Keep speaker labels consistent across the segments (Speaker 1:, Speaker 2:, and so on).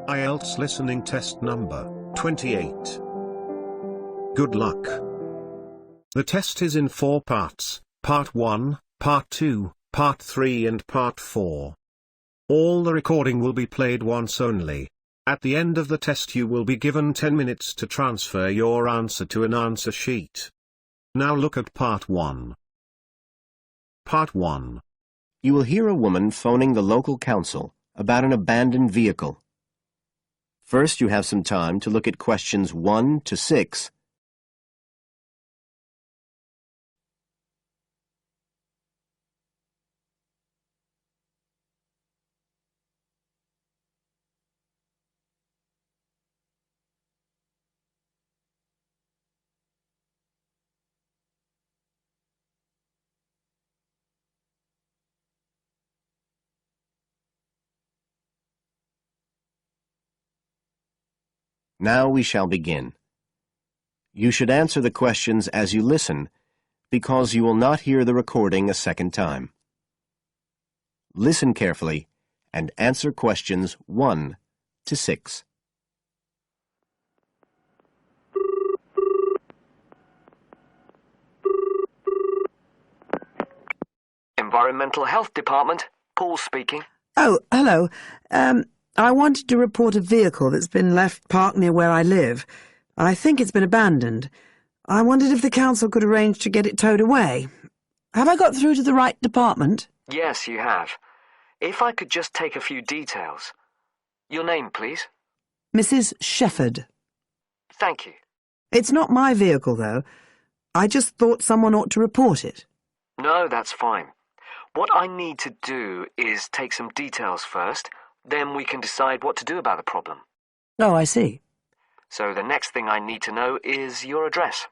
Speaker 1: IELTS Listening Test number 28. Good luck. The test is in 4 parts, Part 1, Part 2, Part 3 and Part 4. All the recording will be played once only. At the end of the test you will be given 10 minutes to transfer your answer to an answer sheet. Now look at Part 1. Part 1.
Speaker 2: You will hear a woman phoning the local council about an abandoned vehicle. First, you have some time to look at questions 1 to 6. Now we shall begin. You should answer the questions as you listen, because you will not hear the recording a second time. Listen carefully and answer questions 1 to 6.
Speaker 3: Environmental Health Department, Paul speaking.
Speaker 4: Oh, hello. I wanted to report a vehicle that's been left parked near where I live. I think it's been abandoned. I wondered if the council could arrange to get it towed away. Have I got through to the right department?
Speaker 3: Yes, you have. If I could just take a few details. Your name, please?
Speaker 4: Mrs. Shepherd.
Speaker 3: Thank you.
Speaker 4: It's not my vehicle, though. I just thought someone ought to report it.
Speaker 3: No, that's fine. What I need to do is take some details first, then we can decide what to do about the problem.
Speaker 4: Oh, I see.
Speaker 3: So the next thing I need to know is your address.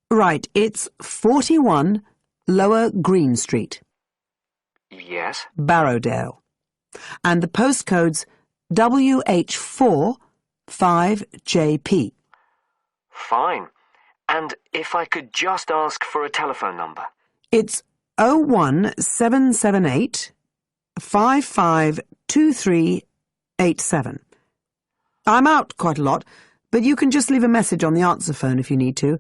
Speaker 4: Right, it's 41 Lower Green Street,
Speaker 3: Yes?
Speaker 4: Barrowdale. And the postcode's WH4 5JP.
Speaker 3: Fine. And if I could just ask for a telephone number.
Speaker 4: It's 01778 552387. I'm out quite a lot, but you can just leave a message on the answer phone if you need to.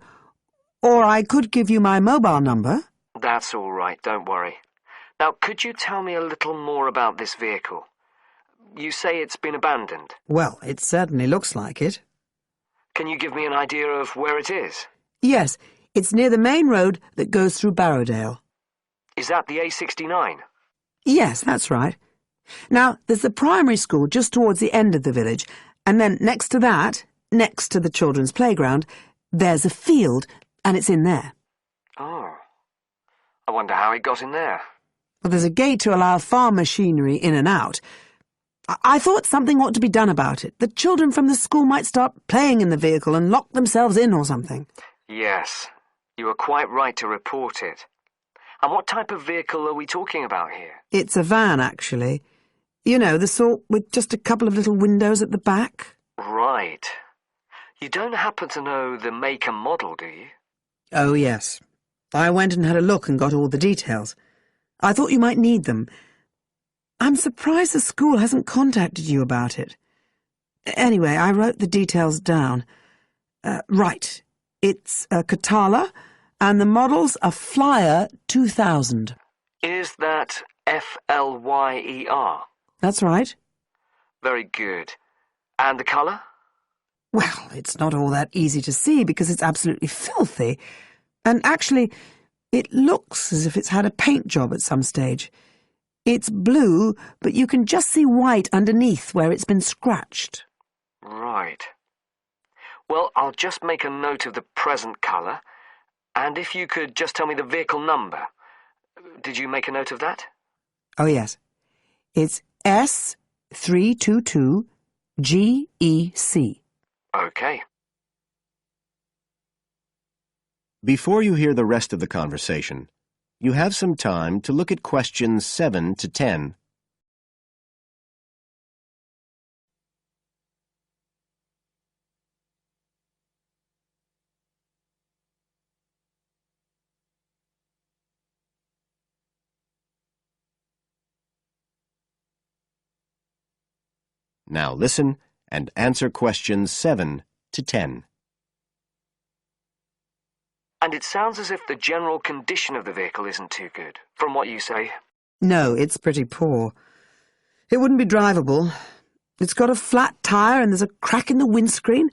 Speaker 4: Or I could give you my mobile number.
Speaker 3: That's all right, don't worry. Now, could you tell me a little more about this vehicle? You say it's been abandoned.
Speaker 4: Well, it certainly looks like it.
Speaker 3: Can you give me an idea of where it is?
Speaker 4: Yes, it's near the main road that goes through Barrowdale.
Speaker 3: Is that the A69?
Speaker 4: Yes, that's right. Now, there's the primary school just towards the end of the village, and then next to that, next to the children's playground, there's a field, and it's in there.
Speaker 3: Oh. I wonder how it got in there.
Speaker 4: Well, there's a gate to allow farm machinery in and out. I thought something ought to be done about it. The children from the school might start playing in the vehicle and lock themselves in or something.
Speaker 3: Yes, you were quite right to report it. And what type of vehicle are we talking about here?
Speaker 4: It's a van, actually. You know, the sort with just a couple of little windows at the back.
Speaker 3: Right. You don't happen to know the make and model, do you?
Speaker 4: Oh, yes. I went and had a look and got all the details. I thought you might need them. I'm surprised the school hasn't contacted you about it. Anyway, I wrote the details down. Right. It's a Catala, and the model's a Flyer 2000.
Speaker 3: Is that Flyer?
Speaker 4: That's right.
Speaker 3: Very good. And the colour?
Speaker 4: Well, it's not all that easy to see because it's absolutely filthy. And actually, it looks as if it's had a paint job at some stage. It's blue, but you can just see white underneath where it's been scratched.
Speaker 3: Right. Well, I'll just make a note of the present colour, and if you could just tell me the vehicle number. Did you make a note of that?
Speaker 4: Oh, yes. It's S322GEC.
Speaker 3: Okay.
Speaker 2: Before you hear the rest of the conversation, you have some time to look at questions 7 to 10. Now listen and answer questions 7 to 10.
Speaker 3: And it sounds as if the general condition of the vehicle isn't too good, from what you say.
Speaker 4: No, it's pretty poor. It wouldn't be drivable. It's got a flat tire and there's a crack in the windscreen.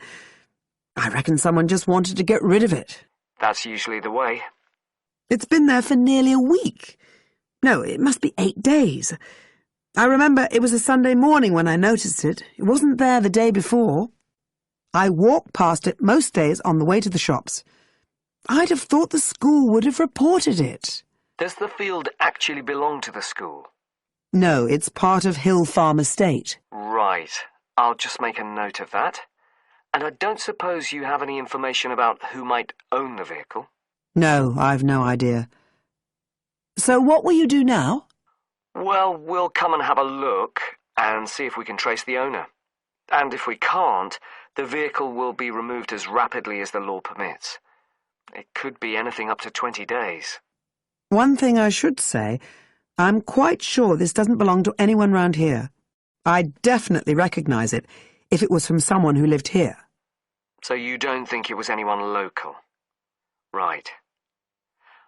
Speaker 4: I reckon someone just wanted to get rid of it.
Speaker 3: That's usually the way.
Speaker 4: It's been there for nearly a week. No, it must be 8 days. I remember it was a Sunday morning when I noticed it. It wasn't there the day before. I walk past it most days on the way to the shops. I'd have thought the school would have reported it.
Speaker 3: Does the field actually belong to the school?
Speaker 4: No, it's part of Hill Farm Estate.
Speaker 3: Right. I'll just make a note of that. And I don't suppose you have any information about who might own the vehicle?
Speaker 4: No, I've no idea. So what will you do now?
Speaker 3: Well, we'll come and have a look and see if we can trace the owner. And if we can't, the vehicle will be removed as rapidly as the law permits. It could be anything up to 20 days.
Speaker 4: One thing I should say, I'm quite sure this doesn't belong to anyone round here. I'd definitely recognise it if it was from someone who lived here.
Speaker 3: So you don't think it was anyone local? Right.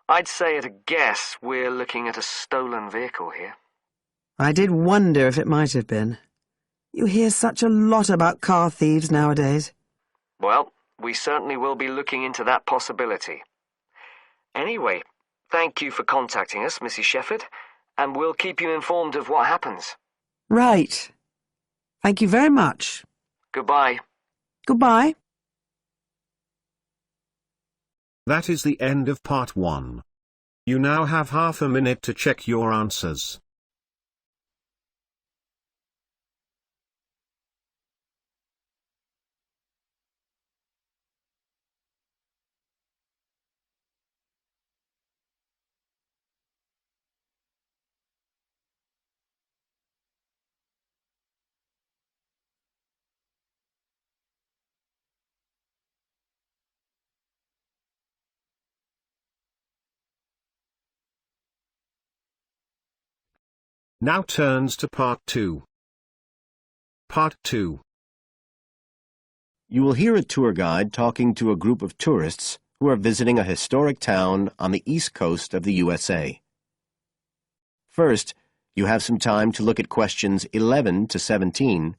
Speaker 3: I'd say at a guess we're looking at a stolen vehicle here.
Speaker 4: I did wonder if it might have been. You hear such a lot about car thieves nowadays.
Speaker 3: Well, we certainly will be looking into that possibility. Anyway, thank you for contacting us, Mrs. Shepherd, and we'll keep you informed of what happens.
Speaker 4: Right. Thank you very much.
Speaker 3: Goodbye.
Speaker 4: Goodbye.
Speaker 1: That is the end of part 1. You now have half a minute to check your answers. Now turns to part 2. Part 2.
Speaker 2: You will hear a tour guide talking to a group of tourists who are visiting a historic town on the east coast of the USA. First, you have some time to look at questions 11 to 17.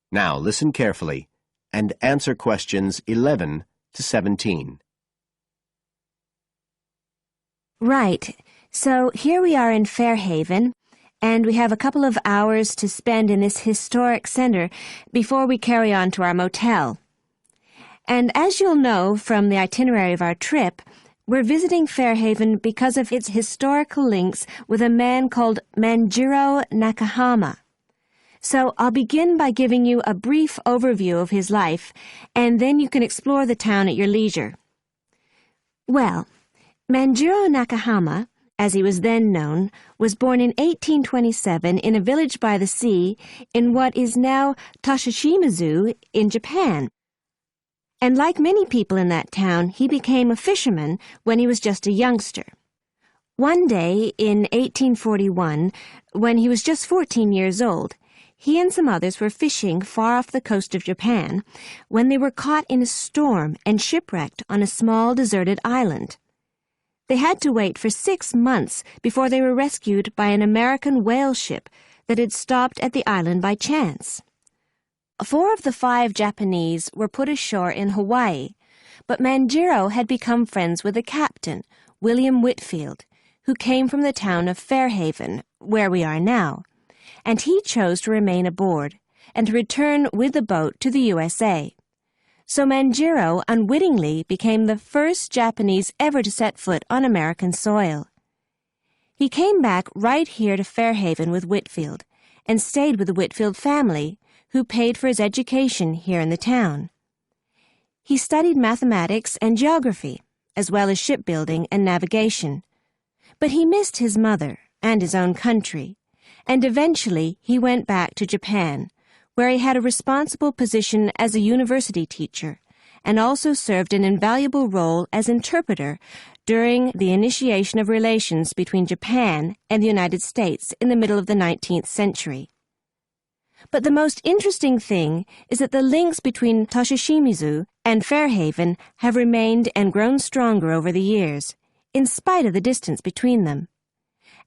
Speaker 2: Now listen carefully and answer questions 11 to 17.
Speaker 5: Right. So here we are in Fairhaven, and we have a couple of hours to spend in this historic center before we carry on to our motel. And as you'll know from the itinerary of our trip, we're visiting Fairhaven because of its historical links with a man called Manjiro Nakahama. So I'll begin by giving you a brief overview of his life, and then you can explore the town at your leisure. Well, Manjiro Nakahama, as he was then known, was born in 1827 in a village by the sea in what is now Toshishimazu in Japan. And like many people in that town, he became a fisherman when he was just a youngster. One day in 1841, when he was just 14 years old, he and some others were fishing far off the coast of Japan when they were caught in a storm and shipwrecked on a small deserted island. They had to wait for 6 months before they were rescued by an American whale ship that had stopped at the island by chance. 4 of the 5 Japanese were put ashore in Hawaii, but Manjiro had become friends with the captain, William Whitfield, who came from the town of Fairhaven, where we are now, and he chose to remain aboard and to return with the boat to the USA. So Manjiro unwittingly became the first Japanese ever to set foot on American soil. He came back right here to Fairhaven with Whitfield, and stayed with the Whitfield family, who paid for his education here in the town. He studied mathematics and geography, as well as shipbuilding and navigation. But he missed his mother and his own country, and eventually he went back to Japan, where he had a responsible position as a university teacher, and also served an invaluable role as interpreter during the initiation of relations between Japan and the United States in the middle of the 19th century. But the most interesting thing is that the links between Toshishimizu and Fairhaven have remained and grown stronger over the years, in spite of the distance between them.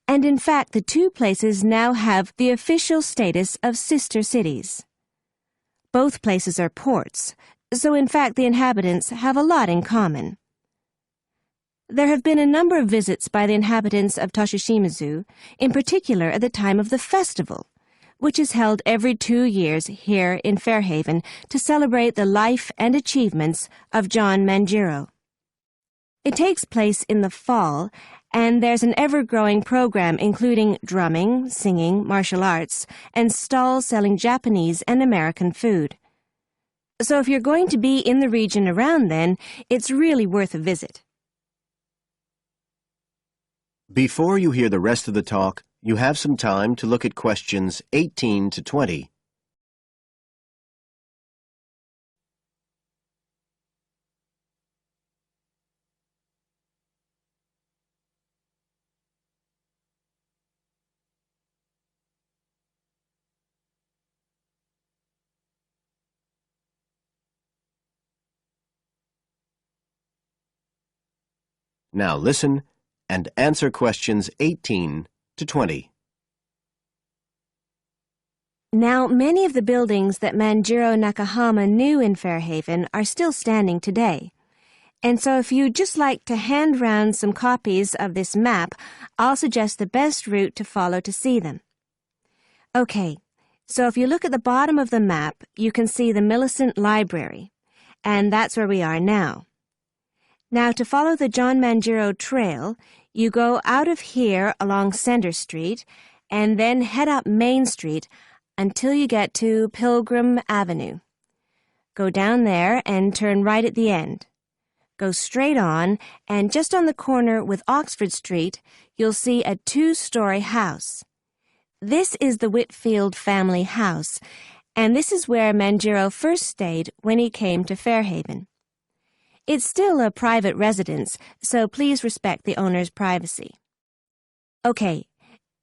Speaker 5: And in fact, the two places now have the official status of sister cities. Both places are ports, so in fact the inhabitants have a lot in common. There have been a number of visits by the inhabitants of Toshishimizu, in particular at the time of the festival, which is held every 2 years here in Fairhaven to celebrate the life and achievements of John Manjiro. It takes place in the fall, and there's an ever-growing program including drumming, singing, martial arts, and stalls selling Japanese and American food. So if you're going to be in the region around then, it's really worth a visit.
Speaker 2: Before you hear the rest of the talk, you have some time to look at questions 18 to 20. Now listen and answer questions 18 to 20.
Speaker 5: Now, many of the buildings that Manjiro Nakahama knew in Fairhaven are still standing today. And so if you'd just like to hand round some copies of this map, I'll suggest the best route to follow to see them. Okay, so if you look at the bottom of the map, you can see the Millicent Library, and that's where we are now. Now, to follow the John Manjiro Trail, you go out of here along Center Street and then head up Main Street until you get to Pilgrim Avenue. Go down there and turn right at the end. Go straight on, and just on the corner with Oxford Street, you'll see a 2-story house. This is the Whitfield family house, and this is where Manjiro first stayed when he came to Fairhaven. It's still a private residence, so please respect the owner's privacy. Okay,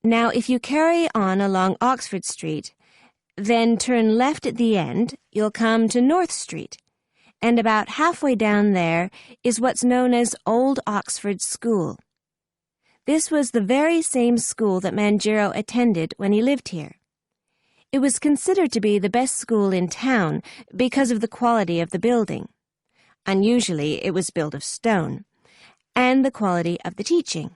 Speaker 5: now if you carry on along Oxford Street, then turn left at the end, you'll come to North Street, and about halfway down there is what's known as Old Oxford School. This was the very same school that Manjiro attended when he lived here. It was considered to be the best school in town because of the quality of the building. Unusually, it was built of stone, and the quality of the teaching.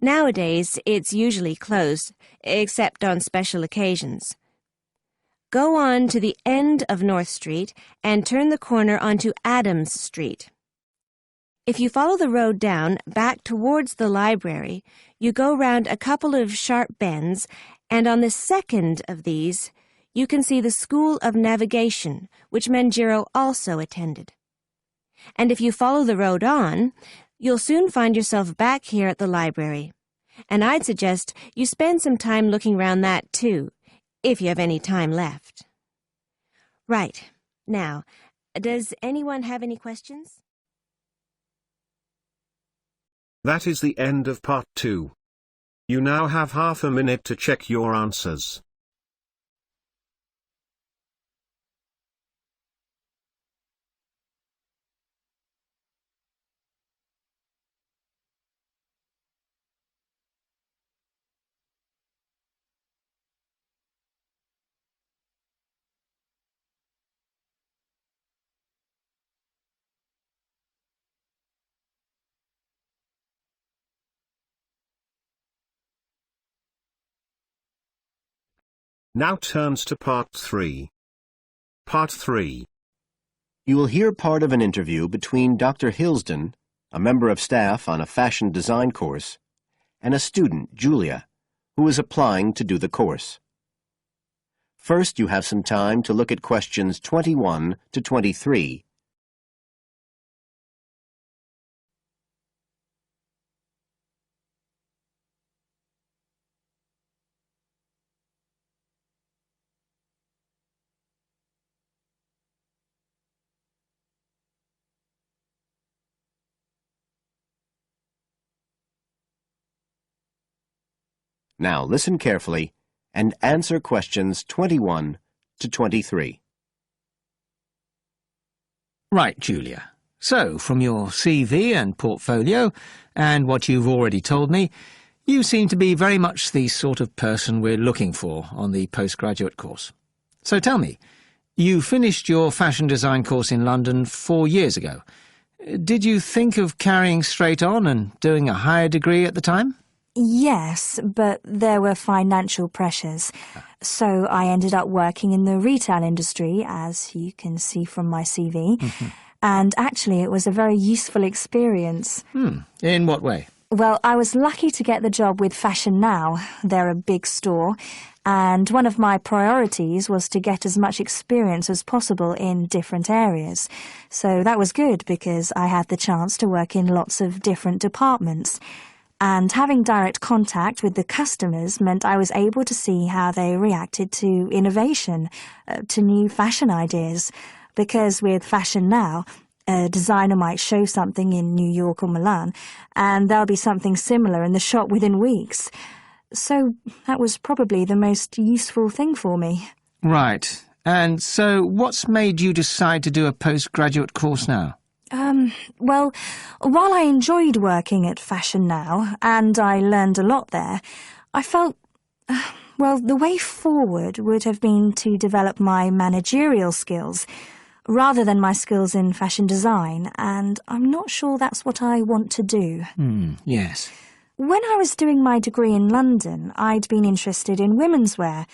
Speaker 5: Nowadays, it's usually closed, except on special occasions. Go on to the end of North Street and turn the corner onto Adams Street. If you follow the road down back towards the library, you go round a couple of sharp bends, and on the second of these, you can see the School of Navigation, which Manjiro also attended. And if you follow the road on, you'll soon find yourself back here at the library. And I'd suggest you spend some time looking around that too, if you have any time left. Right. Now, does anyone have any questions?
Speaker 1: That is the end of part 2. You now have half a minute to check your answers. Now turns to part 3. Part 3.
Speaker 2: You will hear part of an interview between Dr. Hilsden, a member of staff on a fashion design course, and a student, Julia, who is applying to do the course. First, you have some time to look at questions 21 to 23. Now listen carefully and answer questions 21 to 23.
Speaker 6: Right, Julia. So, from your CV and portfolio, and what you've already told me, you seem to be very much the sort of person we're looking for on the postgraduate course. So tell me, you finished your fashion design course in London 4 years ago. Did you think of carrying straight on and doing a higher degree at the time?
Speaker 7: Yes, but there were financial pressures. So I ended up working in the retail industry, as you can see from my CV. And actually, it was a very useful experience.
Speaker 6: In what way?
Speaker 7: Well, I was lucky to get the job with Fashion Now. They're a big store. And one of my priorities was to get as much experience as possible in different areas. So that was good because I had the chance to work in lots of different departments. And having direct contact with the customers meant I was able to see how they reacted to innovation, to new fashion ideas. Because with Fashion Now, a designer might show something in New York or Milan, and there'll be something similar in the shop within weeks. So that was probably the most useful thing for me.
Speaker 6: Right. And so what's made you decide to do a postgraduate course now?
Speaker 7: Well, while I enjoyed working at Fashion Now, and I learned a lot there, I felt, well, the way forward would have been to develop my managerial skills, rather than my skills in fashion design, and I'm not sure that's what I want to do.
Speaker 6: Yes.
Speaker 7: When I was doing my degree in London, I'd been interested in women's wear,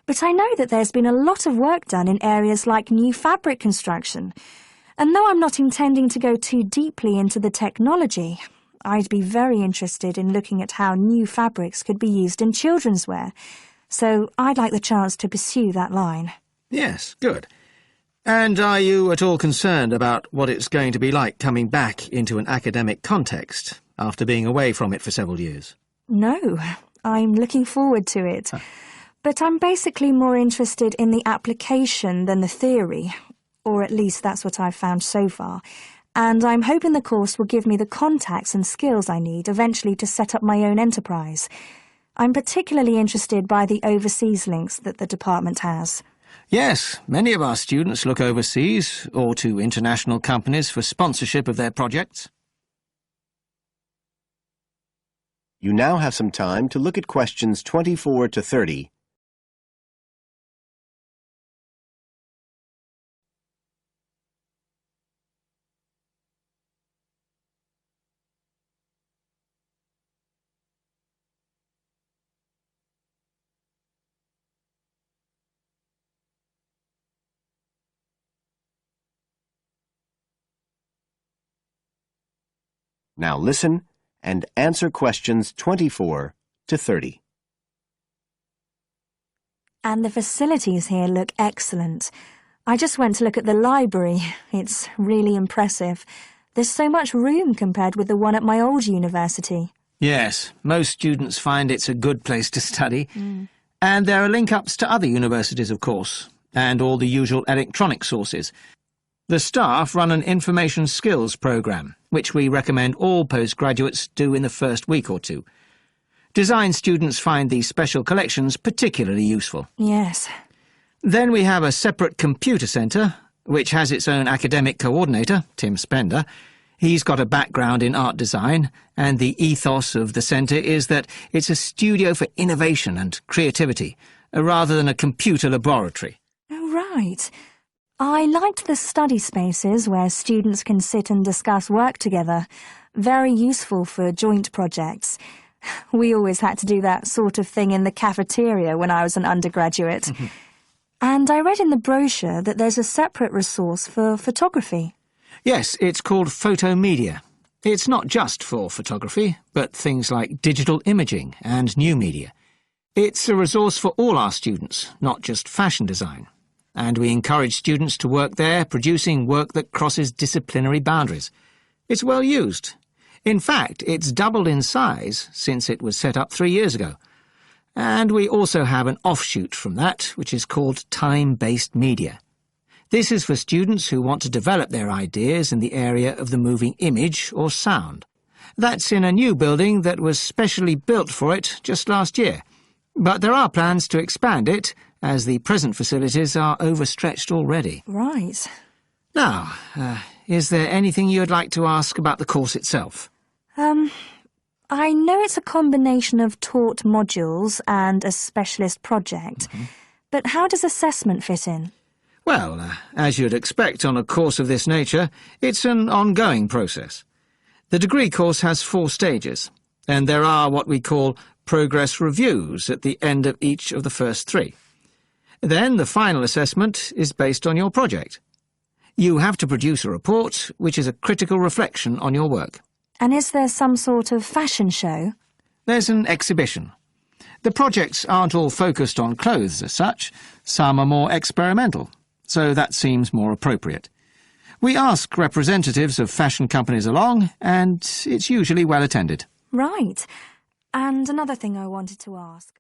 Speaker 7: but I know that there's been a lot of work done in areas like new fabric construction. And though I'm not intending to go too deeply into the technology, I'd be very interested in looking at how new fabrics could be used in children's wear. So I'd like the chance to pursue that line.
Speaker 6: Yes, good. And are you at all concerned about what it's going to be like coming back into an academic context after being away from it for several years?
Speaker 7: No, I'm looking forward to it. But I'm basically more interested in the application than the theory. Or at least that's what I've found so far, and I'm hoping the course will give me the contacts and skills I need eventually to set up my own enterprise. I'm particularly interested by the overseas links that the department has.
Speaker 6: Yes, many of our students look overseas or to international companies for sponsorship of their projects.
Speaker 2: You now have some time to look at questions 24 to 30. Now listen and answer questions 24 to 30.
Speaker 7: And the facilities here look excellent. I just went to look at the library. It's really impressive. There's so much room compared with the one at my old university.
Speaker 6: Yes, most students find it's a good place to study. And there are link-ups to other universities, of course, and all the usual electronic sources. The staff run an information skills programme, which we recommend all postgraduates do in the first week or two. Design students find these special collections particularly useful.
Speaker 7: Yes.
Speaker 6: Then we have a separate computer centre, which has its own academic coordinator, Tim Spender. He's got a background in art design, and the ethos of the centre is that it's a studio for innovation and creativity, rather than a computer laboratory.
Speaker 7: Oh, right. I liked the study spaces where students can sit and discuss work together. Very useful for joint projects. We always had to do that sort of thing in the cafeteria when I was an undergraduate. And I read in the brochure that there's a separate resource for photography.
Speaker 6: Yes, it's called Photomedia. It's not just for photography, but things like digital imaging and new media. It's a resource for all our students, not just fashion design. And we encourage students to work there, producing work that crosses disciplinary boundaries. It's well used. In fact, it's doubled in size since it was set up 3 years ago. And we also have an offshoot from that, which is called time-based media. This is for students who want to develop their ideas in the area of the moving image or sound. That's in a new building that was specially built for it just last year. But there are plans to expand it, as the present facilities are overstretched already.
Speaker 7: Right.
Speaker 6: Now, is there anything you'd like to ask about the course itself?
Speaker 7: I know it's a combination of taught modules and a specialist project, but how does assessment fit in?
Speaker 6: Well, as you'd expect on a course of this nature, it's an ongoing process. The degree course has 4 stages, and there are what we call progress reviews at the end of each of the first 3. Then the final assessment is based on your project. You have to produce a report, which is a critical reflection on your work.
Speaker 7: And is there some sort of fashion show?
Speaker 6: There's an exhibition. The projects aren't all focused on clothes as such. Some are more experimental, so that seems more appropriate. We ask representatives of fashion companies along, and it's usually well attended.
Speaker 7: Right. And another thing I wanted to ask.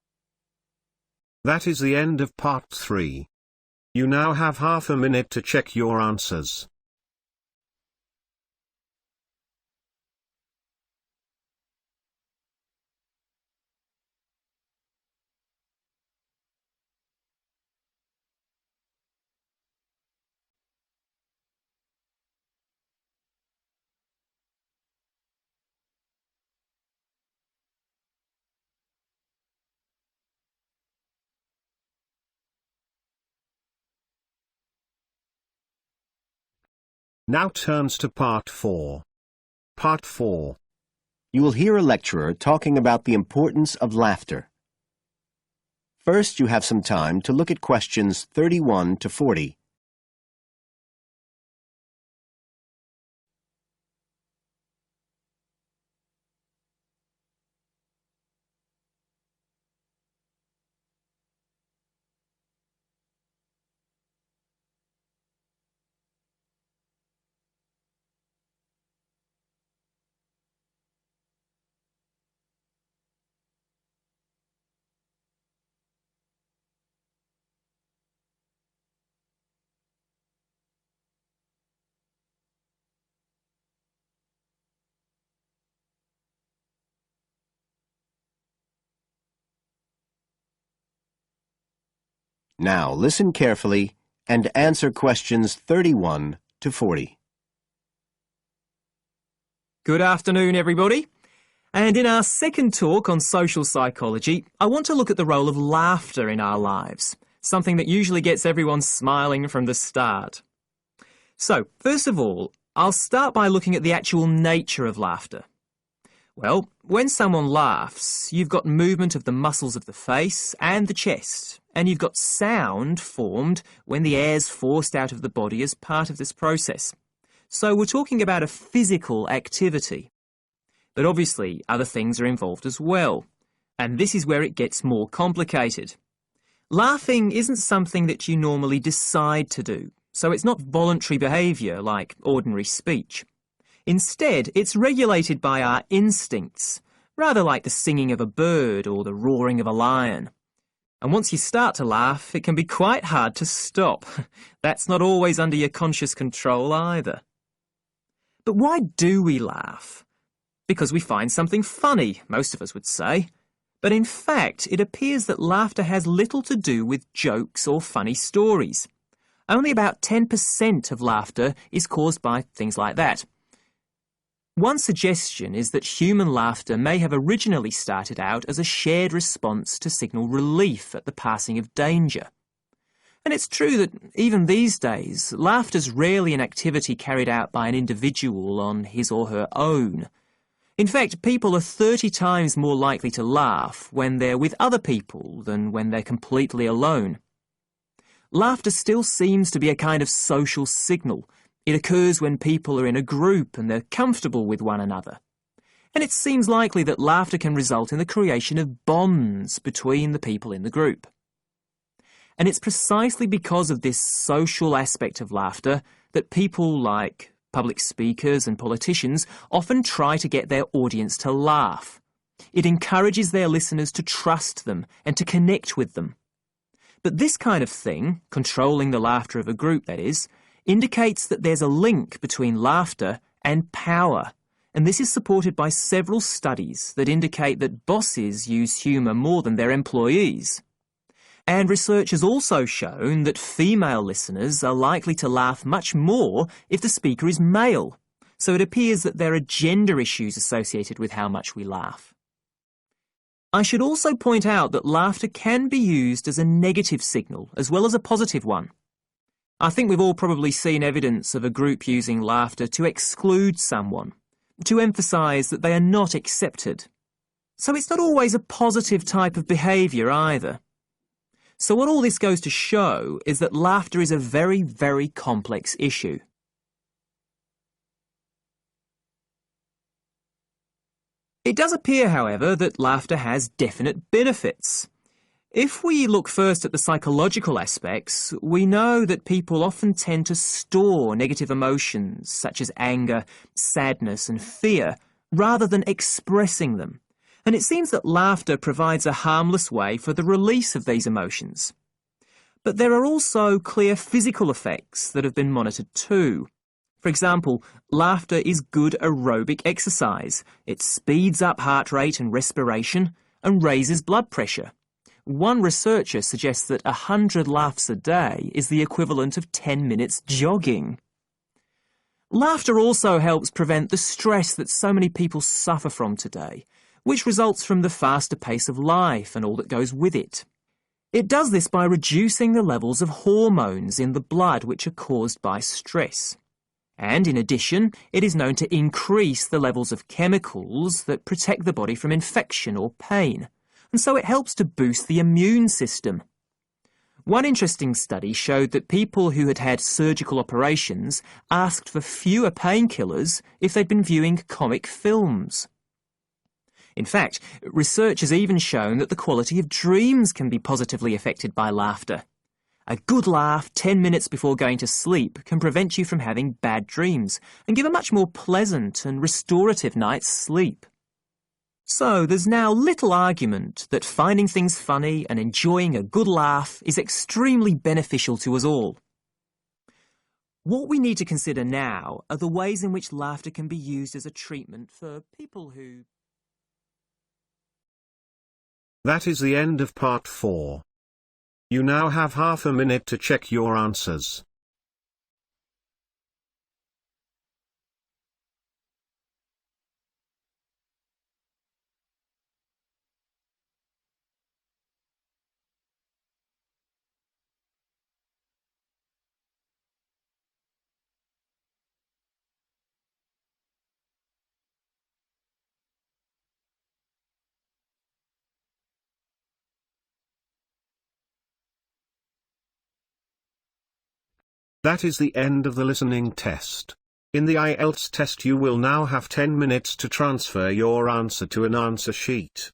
Speaker 1: That is the end of part 3. You now have half a minute to check your answers. Now turns to part 4. Part 4.
Speaker 2: You will hear a lecturer talking about the importance of laughter. First, you have some time to look at questions 31 to 40. Now listen carefully and answer questions 31 to 40.
Speaker 8: Good afternoon, everybody. And in our second talk on social psychology, I want to look at the role of laughter in our lives, something that usually gets everyone smiling from the start. So, first of all, I'll start by looking at the actual nature of laughter. Well, when someone laughs, you've got movement of the muscles of the face and the chest, and you've got sound formed when the air's forced out of the body as part of this process. So we're talking about a physical activity. But obviously other things are involved as well, and this is where it gets more complicated. Laughing isn't something that you normally decide to do, so it's not voluntary behaviour like ordinary speech. Instead, it's regulated by our instincts, rather like the singing of a bird or the roaring of a lion. And once you start to laugh, it can be quite hard to stop. That's not always under your conscious control either. But why do we laugh? Because we find something funny, most of us would say. But in fact, it appears that laughter has little to do with jokes or funny stories. Only about 10% of laughter is caused by things like that. One suggestion is that human laughter may have originally started out as a shared response to signal relief at the passing of danger. And it's true that even these days, laughter's rarely an activity carried out by an individual on his or her own. In fact, people are 30 times more likely to laugh when they're with other people than when they're completely alone. Laughter still seems to be a kind of social signal. It occurs when people are in a group and they're comfortable with one another. and it seems likely that laughter can result in the creation of bonds between the people in the group. And it's precisely because of this social aspect of laughter that people like public speakers and politicians often try to get their audience to laugh. It encourages their listeners to trust them and to connect with them. But this kind of thing, controlling the laughter of a group that is, indicates that there's a link between laughter and power. And this is supported by several studies that indicate that bosses use humour more than their employees. And research has also shown that female listeners are likely to laugh much more if the speaker is male. So it appears that there are gender issues associated with how much we laugh. I should also point out that laughter can be used as a negative signal as well as a positive one. I think we've all probably seen evidence of a group using laughter to exclude someone, to emphasise that they are not accepted. So it's not always a positive type of behaviour either. So what all this goes to show is that laughter is a very, very complex issue. It does appear, however, that laughter has definite benefits. If we look first at the psychological aspects, we know that people often tend to store negative emotions such as anger, sadness and fear, rather than expressing them. And it seems that laughter provides a harmless way for the release of these emotions. But there are also clear physical effects that have been monitored too. For example, laughter is good aerobic exercise. It speeds up heart rate and respiration and raises blood pressure. One researcher suggests that 100 laughs a day is the equivalent of 10 minutes jogging. Laughter also helps prevent the stress that so many people suffer from today, which results from the faster pace of life and all that goes with it. It does this by reducing the levels of hormones in the blood which are caused by stress. And in addition, it is known to increase the levels of chemicals that protect the body from infection or pain, and so it helps to boost the immune system. One interesting study showed that people who had had surgical operations asked for fewer painkillers if they'd been viewing comic films. In fact, research has even shown that the quality of dreams can be positively affected by laughter. A good laugh 10 minutes before going to sleep can prevent you from having bad dreams and give a much more pleasant and restorative night's sleep. So there's now little argument that finding things funny and enjoying a good laugh is extremely beneficial to us all. What we need to consider now are the ways in which laughter can be used as a treatment for people who...
Speaker 1: That is the end of part 4. You now have half a minute to check your answers. That is the end of the listening test. In the IELTS test you will now have 10 minutes to transfer your answer to an answer sheet.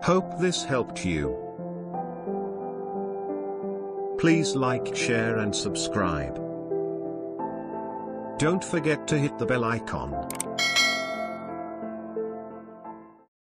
Speaker 1: Hope this helped you. Please like, share and subscribe. Don't forget to hit the bell icon.